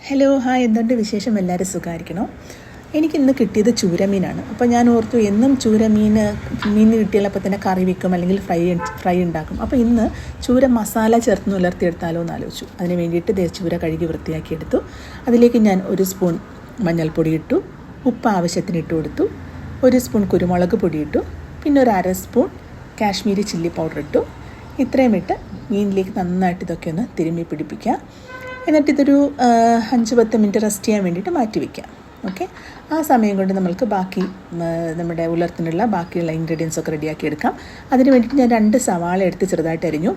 Hello hi, എന്തുണ്ട് വിശേഷം? എല്ലാവരും സുഖമായിരിക്കണോ? എനിക്കിന്ന് കിട്ടിയത് ചൂരമീനാണ്. അപ്പോൾ ഞാൻ ഓർത്തു എന്നും മീൻ കിട്ടിയാലപ്പോൾ തന്നെ കറി വെക്കും അല്ലെങ്കിൽ ഫ്രൈ ഉണ്ടാക്കും. അപ്പോൾ ഇന്ന് ചൂര മസാല ചേർത്ത് ഉലർത്തിയെടുത്താലോ എന്ന് ആലോചിച്ചു. അതിന് വേണ്ടിയിട്ട് ചൂര കഴുകി വൃത്തിയാക്കിയെടുത്തു. അതിലേക്ക് ഞാൻ 1 സ്പൂൺ മഞ്ഞൾപ്പൊടി ഇട്ടു, ഉപ്പ് ആവശ്യത്തിന് ഇട്ട് കൊടുത്തു, 1 സ്പൂൺ കുരുമുളക് പൊടി ഇട്ടു, പിന്നെ ഒരു 1/2 സ്പൂൺ കാശ്മീരി ചില്ലി പൗഡർ ഇട്ടു. ഇത്രയും ഇട്ട് മീനിലേക്ക് നന്നായിട്ട് ഇതൊക്കെ ഒന്ന് തിരുമ്മി പിടിപ്പിക്കുക. എന്നിട്ടിതൊരു 5-10 മിനിറ്റ് റെസ്റ്റ് ചെയ്യാൻ വേണ്ടിയിട്ട് മാറ്റി വയ്ക്കാം. ഓക്കെ, ആ സമയം കൊണ്ട് നമ്മൾക്ക് നമ്മുടെ ഉലർത്തിനുള്ള ബാക്കിയുള്ള ഇൻഗ്രീഡിയൻസ് ഒക്കെ റെഡിയാക്കി എടുക്കാം. അതിന് വേണ്ടിയിട്ട് ഞാൻ 2 സവാള എടുത്ത് ചെറുതായിട്ട് അരിഞ്ഞു,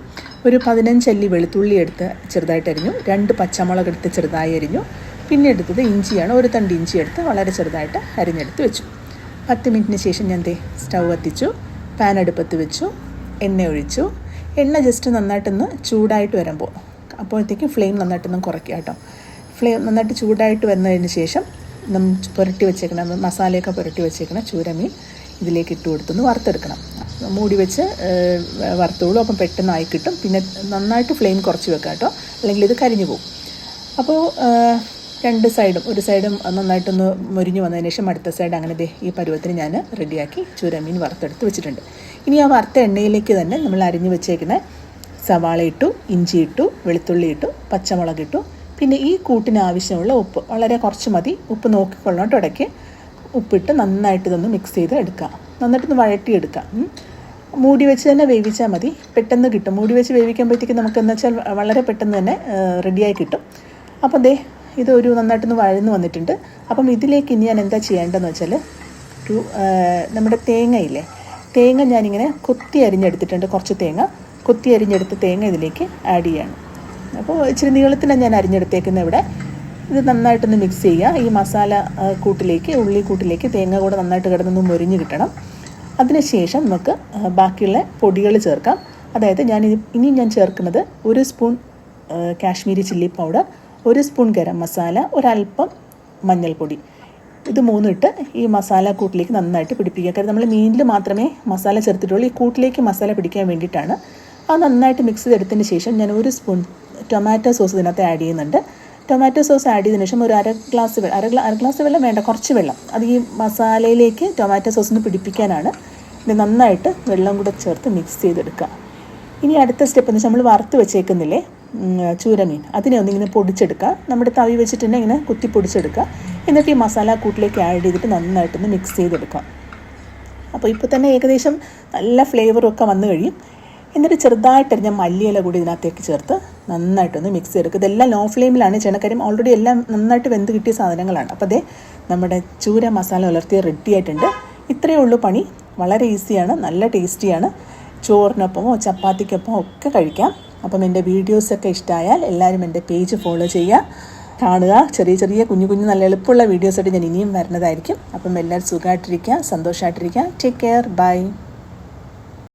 ഒരു 15 അല്ലി വെളുത്തുള്ളി എടുത്ത് ചെറുതായിട്ട് അരിഞ്ഞു, 2 പച്ചമുളക് എടുത്ത് ചെറുതായി അരിഞ്ഞു, പിന്നെ എടുത്തത് ഇഞ്ചിയാണ്, ഒരു തണ്ട് ഇഞ്ചി എടുത്ത് വളരെ ചെറുതായിട്ട് അരിഞ്ഞെടുത്ത് വെച്ചു. 10 മിനിറ്റിന് ശേഷം ഞാൻ സ്റ്റൗ കത്തിച്ചു, പാൻ അടുപ്പത്ത് വെച്ചു, എണ്ണ ഒഴിച്ചു. എണ്ണ ജസ്റ്റ് നന്നായിട്ടൊന്ന് ചൂടായിട്ട് വരുമ്പോൾ അപ്പോഴത്തേക്കും ഫ്ലെയിം നന്നായിട്ടൊന്നും കുറയ്ക്കുക കേട്ടോ. ഫ്ലെയിം നന്നായിട്ട് ചൂടായിട്ട് വന്നതിന് ശേഷം പുരട്ടി വെച്ചേക്കണം, മസാലയൊക്കെ പുരട്ടി വെച്ചേക്കണം ചൂരമീൻ ഇതിലേക്ക് ഇട്ട് കൊടുത്തൊന്ന് വറുത്തെടുക്കണം. മൂടി വെച്ച് വറുത്തോളൂ, അപ്പം പെട്ടെന്ന് ആയി കിട്ടും. പിന്നെ നന്നായിട്ട് ഫ്ലെയിം കുറച്ച് വെക്കാം കേട്ടോ, അല്ലെങ്കിൽ ഇത് കരിഞ്ഞു പോകും. അപ്പോൾ 2 സൈഡും, ഒരു സൈഡും നന്നായിട്ടൊന്ന് മൊരിഞ്ഞ് വന്നതിന് ശേഷം അടുത്ത സൈഡ് അങ്ങനെ ഈ പരുവത്തിന് ഞാൻ റെഡിയാക്കി ചൂരമീൻ വറുത്തെടുത്ത് വെച്ചിട്ടുണ്ട്. ഇനി ആ വറുത്ത എണ്ണയിലേക്ക് തന്നെ നമ്മൾ അരിഞ്ഞ് വെച്ചേക്കുന്ന സവാള ഇട്ടു, ഇഞ്ചി ഇട്ടു, വെളുത്തുള്ളി ഇട്ടു, പച്ചമുളക് ഇട്ടു. പിന്നെ ഈ കൂട്ടിന് ആവശ്യമുള്ള ഉപ്പ് വളരെ കുറച്ച് മതി, ഉപ്പ് നോക്കിക്കൊള്ളണം. ഇടയ്ക്ക് ഉപ്പിട്ട് നന്നായിട്ട് ഇതൊന്ന് മിക്സ് ചെയ്ത് എടുക്കുക, നന്നായിട്ടൊന്ന് വഴട്ടിയെടുക്കുക. മൂടി വെച്ച് തന്നെ വേവിച്ചാൽ മതി, പെട്ടെന്ന് കിട്ടും. മൂടി വെച്ച് വേവിക്കുമ്പോഴത്തേക്ക് നമുക്കെന്ന് വെച്ചാൽ വളരെ പെട്ടെന്ന് തന്നെ റെഡിയായി കിട്ടും. അപ്പം ഇതൊരു നന്നായിട്ടൊന്ന് വഴന്ന് വന്നിട്ടുണ്ട്. അപ്പം ഇതിലേക്ക് ഇനി ഞാൻ എന്താ ചെയ്യേണ്ടതെന്ന് വെച്ചാൽ നമ്മുടെ തേങ്ങയില്ലേ, തേങ്ങ ഞാനിങ്ങനെ കൊത്തി അരിഞ്ഞെടുത്തിട്ടുണ്ട്. കുറച്ച് കൊത്തി അരിഞ്ഞെടുത്ത് തേങ്ങ ഇതിലേക്ക് ആഡ് ചെയ്യാണ്. അപ്പോൾ ഇച്ചിരി നീളത്തിലാണ് ഞാൻ അരിഞ്ഞെടുത്തേക്കുന്നത് ഇവിടെ. ഇത് നന്നായിട്ടൊന്ന് മിക്സ് ചെയ്യുക. ഈ മസാല ഉള്ളി കൂട്ടിലേക്ക് തേങ്ങ കൂടെ നന്നായിട്ട് കിടന്നൊന്ന് മൊരിഞ്ഞ് കിട്ടണം. അതിനുശേഷം നമുക്ക് ബാക്കിയുള്ള പൊടികൾ ചേർക്കാം. അതായത് ഇനി ഞാൻ ചേർക്കുന്നത് 1 spoon Kashmiri chilli powder, 1 spoon garam masala, ഒരല്പം മഞ്ഞൾപ്പൊടി. ഇത് 3 ഇട്ട് ഈ മസാല കൂട്ടിലേക്ക് നന്നായിട്ട് പിടിപ്പിക്കുക. കാരണം നമ്മൾ മീനിൽ മാത്രമേ മസാല ചേർത്തിട്ടുള്ളൂ, ഈ കൂട്ടിലേക്ക് മസാല പിടിക്കാൻ വേണ്ടിയിട്ടാണ്. അത് നന്നായിട്ട് മിക്സ് ചെയ്തെടുത്തതിന് ശേഷം ഞാൻ 1 സ്പൂൺ ടൊമാറ്റോ സോസ് ഇതിനകത്ത് ആഡ് ചെയ്യുന്നുണ്ട്. ടൊമാറ്റോ സോസ് ആഡ് ചെയ്തതിന് ശേഷം ഒരു അര ഗ്ലാസ് വെള്ളം വേണ്ട, കുറച്ച് വെള്ളം. അത് ഈ മസാലയിലേക്ക് ടൊമാറ്റോ സോസിന് പിടിപ്പിക്കാനാണ്. ഇത് നന്നായിട്ട് വെള്ളം കൂടെ ചേർത്ത് മിക്സ് ചെയ്തെടുക്കുക. ഇനി അടുത്ത സ്റ്റെപ്പ് എന്ന് വെച്ചാൽ നമ്മൾ വറുത്ത് വെച്ചേക്കുന്നില്ലേ ചൂരമീൻ, അതിനെ ഒന്നിങ്ങനെ പൊടിച്ചെടുക്കുക. നമ്മുടെ തവി വെച്ചിട്ട് തന്നെ ഇങ്ങനെ കുത്തി പൊടിച്ചെടുക്കുക. എന്നിട്ട് ഈ മസാല കൂട്ടിലേക്ക് ആഡ് ചെയ്തിട്ട് നന്നായിട്ടൊന്ന് മിക്സ് ചെയ്തെടുക്കാം. അപ്പോൾ ഇപ്പോൾ തന്നെ ഏകദേശം നല്ല ഫ്ലേവറും ഒക്കെ വന്നു കഴിയും. എന്നിട്ട് ചെറുതായിട്ടരിഞ്ഞ മല്ലിയില കൂടി ഇതിനകത്തേക്ക് ചേർത്ത് നന്നായിട്ടൊന്ന് മിക്സ് ചെയ്തെടുക്കുക. ഇതെല്ലാം ലോ ഫ്ലെയിമിലാണ് ചെയ്യണം, കാര്യം ഓൾറെഡി എല്ലാം നന്നായിട്ട് വെന്ത് കിട്ടിയ സാധനങ്ങളാണ്. അപ്പോൾ നമ്മുടെ ചൂര മസാല ഉലർത്തി റെഡി ആയിട്ടുണ്ട്. ഇത്രയേ ഉള്ളൂ പണി, വളരെ ഈസിയാണ്, നല്ല ടേസ്റ്റിയാണ്. ചോറിനൊപ്പമോ ചപ്പാത്തിക്കൊപ്പമോ ഒക്കെ കഴിക്കാം. അപ്പം എൻ്റെ വീഡിയോസൊക്കെ ഇഷ്ടമായാൽ എല്ലാവരും എൻ്റെ പേജ് ഫോളോ ചെയ്യുക, കാണുക. ചെറിയ കുഞ്ഞു നല്ല എളുപ്പമുള്ള വീഡിയോസായിട്ട് ഞാൻ ഇനിയും വരുന്നതായിരിക്കും. അപ്പം എല്ലാവരും സുഖമായിട്ടിരിക്കുക, സന്തോഷമായിട്ടിരിക്കുക. Take care, by.